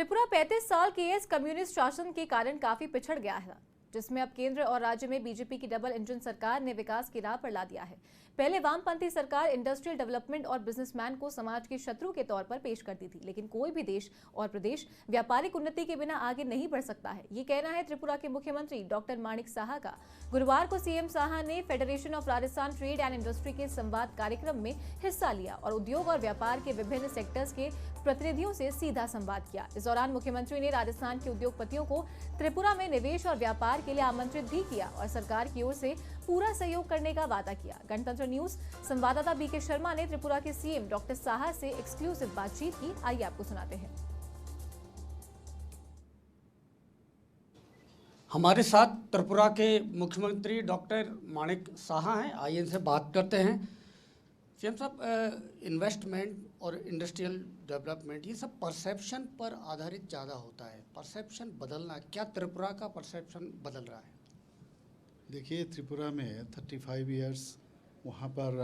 त्रिपुरा 35 साल के इस कम्युनिस्ट शासन के कारण काफी पिछड़ गया है, जिसमें अब केंद्र और राज्य में बीजेपी की डबल इंजन सरकार ने विकास की राह पर ला दिया है। पहले वामपंथी सरकार इंडस्ट्रियल डेवलपमेंट और बिजनेसमैन को समाज के शत्रु के तौर पर पेश करती थी, लेकिन कोई भी देश और प्रदेश व्यापारिक उन्नति के बिना आगे नहीं बढ़ सकता है। ये कहना है त्रिपुरा के मुख्यमंत्री डॉक्टर माणिक साहा का। गुरुवार को सीएम साहा ने federation of Rajasthan trade and industry के संवाद कार्यक्रम में हिस्सा लिया और उद्योग और व्यापार के विभिन्न सेक्टर्स के प्रतिनिधियों से सीधा संवाद किया। इस दौरान मुख्यमंत्री ने राजस्थान के उद्योगपतियों को त्रिपुरा में निवेश और व्यापार के लिए आमंत्रित भी किया और सरकार की ओर से पूरा सहयोग करने का वादा किया। गणतंत्र न्यूज संवाददाता बीके शर्मा ने त्रिपुरा के सीएम डॉक्टर साहा से एक्सक्लूसिव बातचीत की। आइए आपको सुनाते हैं। हमारे साथ त्रिपुरा के मुख्यमंत्री डॉक्टर माणिक साहा हैं। आइए इनसे बात करते हैं। सीएम साहब, इन्वेस्टमेंट और इंडस्ट्रियल डेवलपमेंट ये सब परसेप्शन पर आधारित ज़्यादा होता है। परसेप्शन बदलना, क्या त्रिपुरा का परसेप्शन बदल रहा है? देखिए, त्रिपुरा में 35 इयर्स वहाँ पर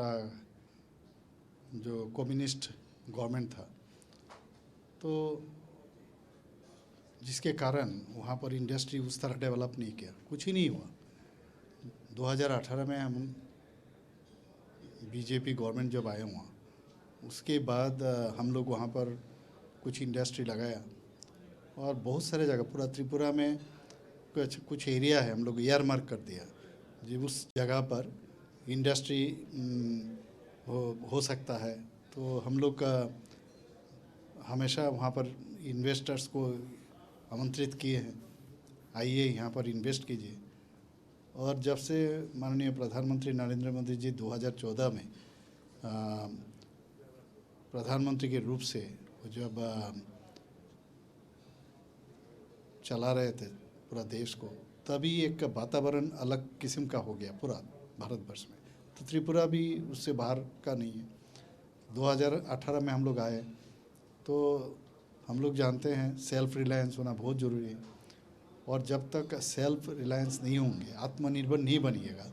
जो कम्युनिस्ट गवर्नमेंट था, तो जिसके कारण वहाँ पर इंडस्ट्री उस तरह डेवलप नहीं किया, कुछ ही नहीं हुआ। 2018 में हम बीजेपी गवर्नमेंट जब आए वहाँ, उसके बाद हम लोग वहाँ पर कुछ इंडस्ट्री लगाया और बहुत सारे जगह पूरा त्रिपुरा में कुछ एरिया है हम लोग एयर मार्क कर दिया जी, उस जगह पर इंडस्ट्री हो सकता है। तो हम लोग हमेशा वहाँ पर इन्वेस्टर्स को आमंत्रित किए हैं, आइए यहाँ पर इन्वेस्ट कीजिए। और जब से माननीय प्रधानमंत्री नरेंद्र मोदी जी 2014 में प्रधानमंत्री के रूप से जब चला रहे थे पूरा देश को, तभी एक वातावरण अलग किस्म का हो गया पूरा भारतवर्ष में। तो त्रिपुरा भी उससे बाहर का नहीं है। 2018 में हम लोग आए तो हम लोग जानते हैं सेल्फ रिलायंस होना बहुत ज़रूरी है, और जब तक सेल्फ रिलायंस नहीं होंगे, आत्मनिर्भर नहीं बनिएगा,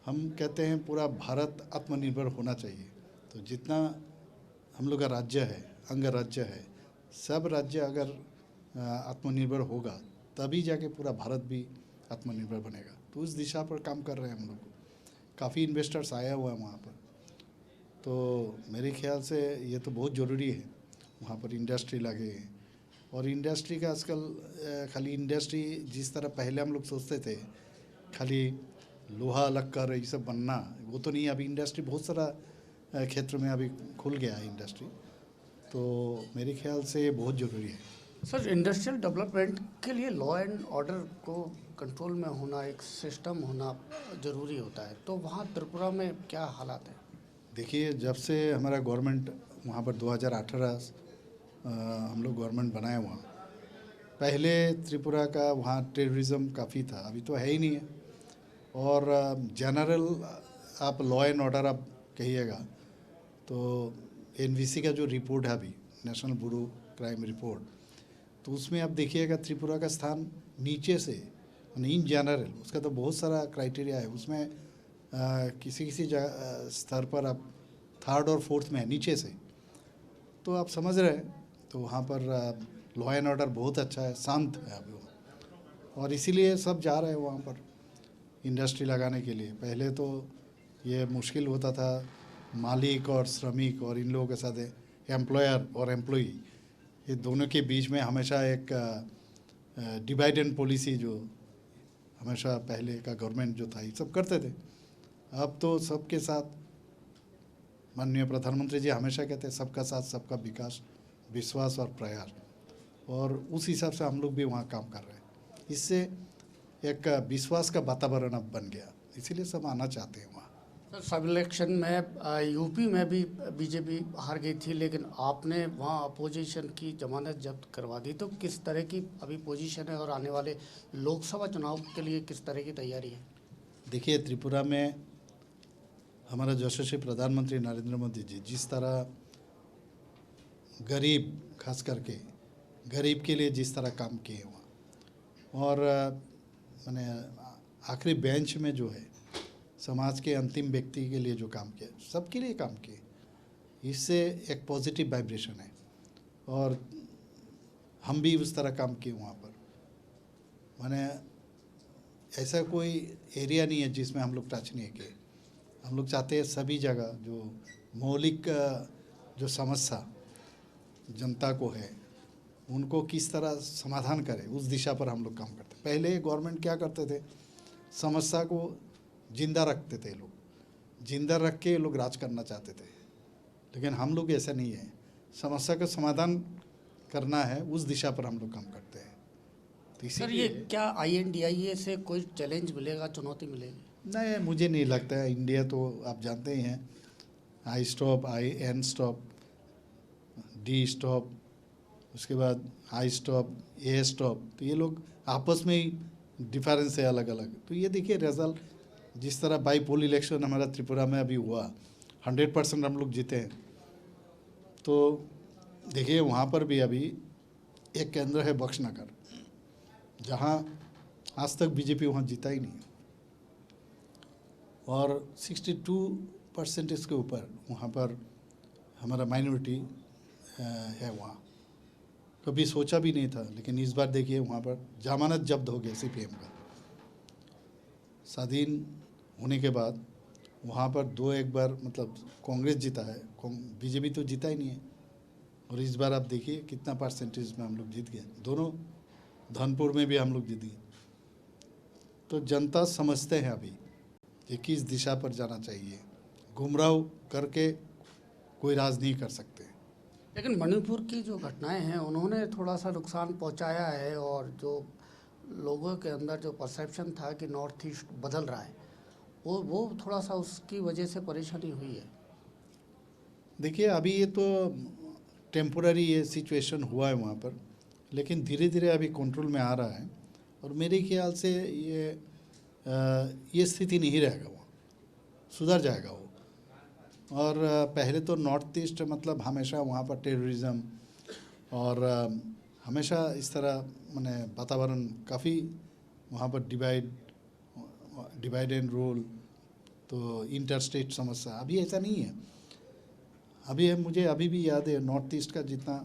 हम कहते हैं पूरा भारत आत्मनिर्भर होना चाहिए। तो जितना हम लोग का राज्य है, अंग राज्य है, सब राज्य अगर आत्मनिर्भर होगा तभी जाके पूरा भारत भी आत्मनिर्भर बनेगा। तो उस दिशा पर काम कर रहे हैं हम लोग। काफ़ी इन्वेस्टर्स आया हुआ है वहाँ पर, तो मेरे ख्याल से ये तो बहुत ज़रूरी है वहाँ पर इंडस्ट्री लगे। और इंडस्ट्री का आजकल खाली इंडस्ट्री जिस तरह पहले हम लोग सोचते थे खाली लोहा लक्कर ये सब बनना, वो तो नहीं। अभी इंडस्ट्री बहुत सारा क्षेत्र में अभी खुल गया है इंडस्ट्री, तो मेरे ख्याल से ये बहुत ज़रूरी है। सर, इंडस्ट्रियल डेवलपमेंट के लिए लॉ एंड ऑर्डर को कंट्रोल में होना, एक सिस्टम होना ज़रूरी होता है, तो वहाँ त्रिपुरा में क्या हालात हैं? देखिए, जब से हमारा गवर्नमेंट वहाँ पर 2018 हम लोग गवर्नमेंट बनाए वहाँ, पहले त्रिपुरा का वहाँ टेररिज्म काफ़ी था, अभी तो है ही नहीं है। और जनरल आप लॉ एंड ऑर्डर आप कहिएगा तो एनवीसी का जो रिपोर्ट है अभी, नेशनल ब्यूरो क्राइम रिपोर्ट, तो उसमें आप देखिएगा त्रिपुरा का स्थान नीचे से, इन जनरल उसका तो बहुत सारा क्राइटेरिया है उसमें, किसी स्तर पर आप 3rd और 4th में है नीचे से। तो आप समझ रहे हैं, तो वहाँ पर लॉ एंड ऑर्डर बहुत अच्छा है, शांत है अभी वो, और इसीलिए सब जा रहे हैं वहाँ पर इंडस्ट्री लगाने के लिए। पहले तो ये मुश्किल होता था, मालिक और श्रमिक और इन लोगों के साथ एम्प्लॉयर और एम्प्लॉई, ये दोनों के बीच में हमेशा एक डिवाइड एंड पॉलिसी जो हमेशा पहले का गवर्नमेंट जो था ये सब करते थे। अब तो सबके साथ माननीय प्रधानमंत्री जी हमेशा कहते हैं सबका साथ सबका विकास, विश्वास और प्रयास, और उस हिसाब से हम लोग भी वहाँ काम कर रहे हैं। इससे एक विश्वास का वातावरण अब बन गया, इसीलिए सब आना चाहते हैं वहाँ। सब इलेक्शन में यूपी में भी बीजेपी हार गई थी, लेकिन आपने वहाँ अपोजिशन की जमानत जब्त करवा दी, तो किस तरह की अभी पोजीशन है और आने वाले लोकसभा चुनाव के लिए किस तरह की तैयारी है? देखिए, त्रिपुरा में हमारा यशस्वी प्रधानमंत्री नरेंद्र मोदी जी जिस तरह गरीब, खास करके गरीब के लिए जिस तरह काम किए वहाँ, और मैंने आखिरी बेंच में जो है समाज के अंतिम व्यक्ति के लिए जो काम किया, सबके लिए काम किए, इससे एक पॉजिटिव वाइब्रेशन है। और हम भी उस तरह काम किए वहाँ पर। माने ऐसा कोई एरिया नहीं है जिसमें हम लोग टच नहीं किए। हम लोग चाहते हैं सभी जगह जो मौलिक जो समस्या जनता को है उनको किस तरह समाधान करें, उस दिशा पर हम लोग काम करते। पहले गवर्नमेंट क्या करते थे, समस्या को जिंदा रखते थे, लोग जिंदा रख के लोग राज करना चाहते थे। लेकिन हम लोग ऐसा नहीं है, समस्या का समाधान करना है, उस दिशा पर हम लोग काम करते हैं। तो सर ये क्या INDIA से कोई चैलेंज मिलेगा, चुनौती मिलेगी? नहीं, मुझे नहीं लगता है। इंडिया तो आप जानते ही हैं, I stop, N stop, D stop, उसके बाद आई स्टॉप, ए स्टॉप, तो ये लोग आपस में ही डिफरेंस है अलग अलग। तो ये देखिए रिजल्ट, जिस तरह बाईपोल इलेक्शन हमारा त्रिपुरा में अभी हुआ, 100% हम लोग जीते हैं। तो देखिए वहाँ पर भी अभी एक केंद्र है बख्शनगर, जहाँ आज तक बीजेपी वहाँ जीता ही नहीं, और 62% के ऊपर वहाँ पर हमारा माइनॉरिटी है वहाँ। कभी सोचा भी नहीं था, लेकिन इस बार देखिए वहाँ पर जमानत जब्त हो गया CPM का। स्वाधीन होने के बाद वहाँ पर एक बार मतलब कांग्रेस जीता है, बीजेपी तो जीता ही नहीं है। और इस बार आप देखिए कितना परसेंटेज में हम लोग जीत गए, दोनों धनपुर में भी हम लोग जीत गए। तो जनता समझते हैं अभी कि किस दिशा पर जाना चाहिए, गुमराह करके कोई राज नहीं कर सकते। लेकिन मणिपुर की जो घटनाएं हैं उन्होंने थोड़ा सा नुकसान पहुंचाया है, और जो लोगों के अंदर जो परसेप्शन था कि नॉर्थ ईस्ट बदल रहा है, वो थोड़ा सा उसकी वजह से परेशानी हुई है। देखिए अभी ये तो टेम्पोररी ये सिचुएशन हुआ है वहाँ पर, लेकिन धीरे धीरे अभी कंट्रोल में आ रहा है। और मेरे ख्याल से ये स्थिति नहीं रहेगा, वहाँ सुधर जाएगा वो। और पहले तो नॉर्थ ईस्ट मतलब हमेशा वहाँ पर टेररिज्म और हमेशा इस तरह माने वातावरण काफ़ी वहाँ पर डिवाइड एंड रूल, तो इंटर स्टेट समस्या। अभी ऐसा नहीं है। अभी मुझे अभी भी याद है नॉर्थ ईस्ट का जितना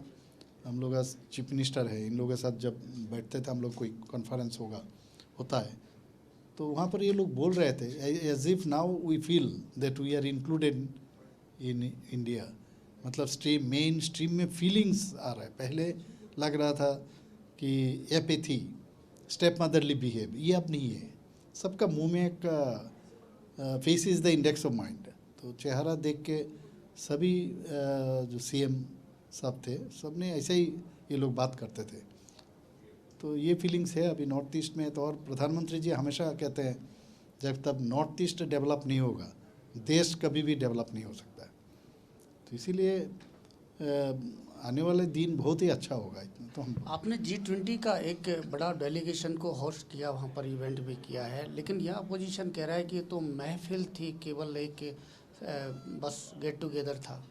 हम लोग का चीफ मिनिस्टर है, इन लोगों के साथ जब बैठते थे हम लोग, कोई कॉन्फ्रेंस होता है, तो वहाँ पर ये लोग बोल रहे थे as if now we feel that we are included in India. मतलब मेन स्ट्रीम में फीलिंग्स आ रहा है। पहले लग रहा था कि एपैथी, स्टेप मदरली बिहेव, ये अब नहीं है। सबका मुंह में एक face is the index of mind. तो चेहरा देख के सभी जो CM सब थे, सब ने ऐसे ही ये लोग बात करते थे। तो ये फीलिंग्स है अभी नॉर्थ ईस्ट में। तो और प्रधानमंत्री जी हमेशा कहते हैं जब तक नॉर्थ ईस्ट डेवलप नहीं होगा, देश कभी भी डेवलप नहीं हो सकता है। तो इसीलिए आने वाले दिन बहुत ही अच्छा होगा। तो हम आपने G20 का एक बड़ा डेलीगेशन को होस्ट किया, वहाँ पर इवेंट भी किया है, लेकिन यह अपोजिशन कह रहा है कि ये तो महफिल थी, केवल एक बस गेट टुगेदर था।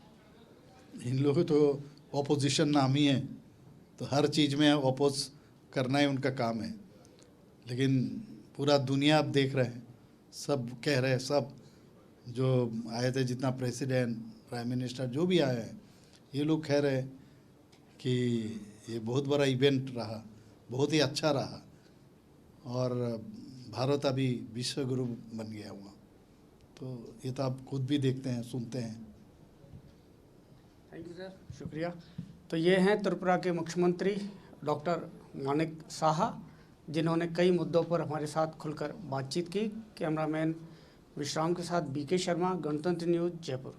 इन लोगों तो ऑपोजिशन नाम ही है, तो हर चीज़ में ऑपोज करना ही उनका काम है। लेकिन पूरा दुनिया आप देख रहे हैं, सब कह रहे हैं, सब जो आए थे, जितना प्रेसिडेंट, प्राइम मिनिस्टर जो भी आए हैं, ये लोग कह रहे हैं कि ये बहुत बड़ा इवेंट रहा, बहुत ही अच्छा रहा, और भारत अभी विश्व गुरु बन गया हुआ। तो ये तो आप खुद भी देखते हैं, सुनते हैं। थैंक यू सर, शुक्रिया। तो ये हैं त्रिपुरा के मुख्यमंत्री डॉक्टर माणिक साहा, जिन्होंने कई मुद्दों पर हमारे साथ खुलकर बातचीत की। कैमरामैन विश्राम के साथ BK शर्मा, गणतंत्र न्यूज़, जयपुर।